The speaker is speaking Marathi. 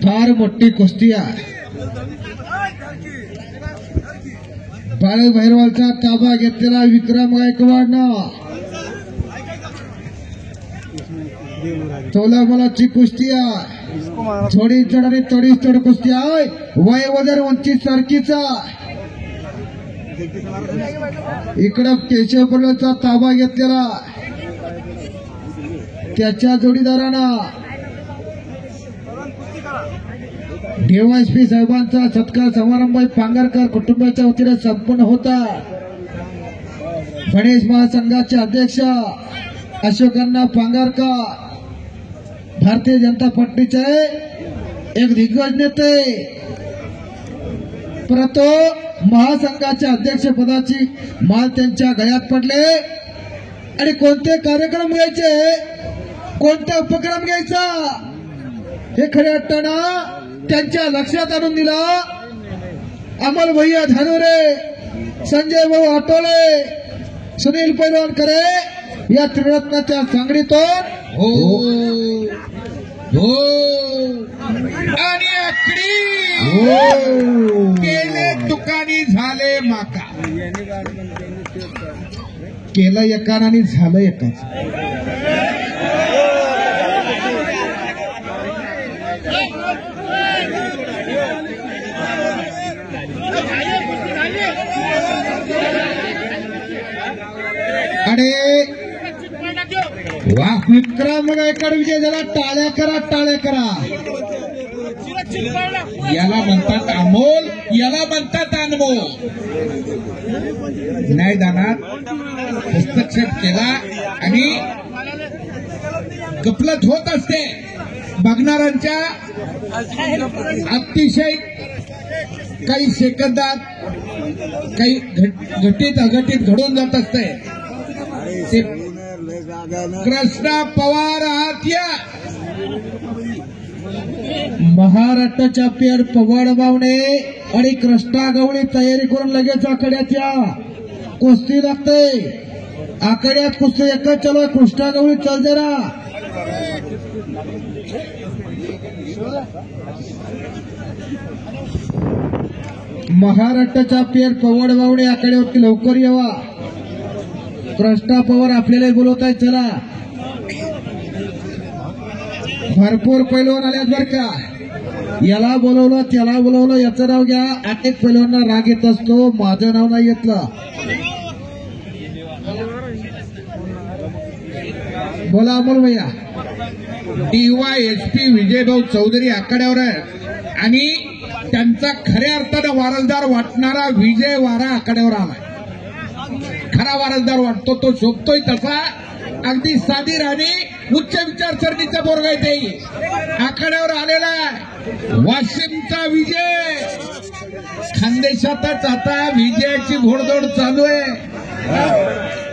फार मोठी कुस्ती आहे. बाळक भैरवालचा ताबा घेतलेला विक्रम गायकवाडनं तोला मलाची कुस्ती आहे. थोडी चढ आणि थोडी चढ कुस्ती आहे. वय वजन उंची सारखीच आहे. इकडं केशव पडलचा ताबा घेतलेला त्याच्या जोडीदारांना डीवायएसपी साहेबांचा सत्कार समारंभ पांगरकर कुटुंबाच्या वतीने संपन्न होता. गणेश महासंघाचे अध्यक्ष अशोकअण्णा पांगरकर भारतीय जनता पार्टीचे एक दिग्गज नेते, परंतु महासंघाच्या अध्यक्षपदाची माल त्यांच्या गळ्यात पडले आणि कोणते कार्यक्रम घ्यायचे, कोणता उपक्रम घ्यायचा हे खऱ्या अर्थानं त्यांच्या लक्षात आणून दिला. अमल भैया धानोरे, संजय भाऊ आटोळे, सुनील पैलवान करे या त्रिरत्नाच्या सांगडीतून आणि आकडी केले दुकानी झाले माका. केलं एकान आणि झालं एकाच. आणि वा विक्रम गायकवाड विजय झाला. टाळ्या करा, टाळ्या करा. याला म्हणतात अमोल, याला म्हणतात अनमोल. न्यायदानात हस्तक्षेप केला आणि गफलत होत असते. बघणाऱ्यांच्या अतिशय काही सेकंदात काही घटित अघटित घडून जात असते. कृष्णा पवार आहात. महाराष्ट्र चॅम्पियन पवार बावणे आणि कृष्णा गवळी तयारी करून लगेच आकड्यात या. कुस्ती लागते. आकड्यात कुस्ती एकच चालू आहे. कृष्णा गवळी चल जरा. महाराष्ट्र चॅम्पियन पवार बावणे आकड्यावरती लवकर यावा. कृष्णा पवार आपल्याला बोलवत आहेत. चला, भरपूर पैलवान आल्यात बर का. याला बोलवलं त्याला बोलवलं याचं नाव घ्या. अनेक पैलवांना राग येत असतो. माझं नाव नाही घेतलं. बोला अमोल भैया. डीवायएसपी विजयभाऊ चौधरी आकड्यावर आहेत आणि त्यांचा खऱ्या अर्थानं वारसदार वाटणारा विजय वारा आकड्यावर आलाय. खरा वारसदार वाटतो तो शोभतोय तसा. अगदी साधी राणी उच्च विचारसरणीचा पोरगा ते आखाड्यावर आलेला वाशिमचा विजय. खानदेशातच आता विजयाची घोडदौड चालू आहे.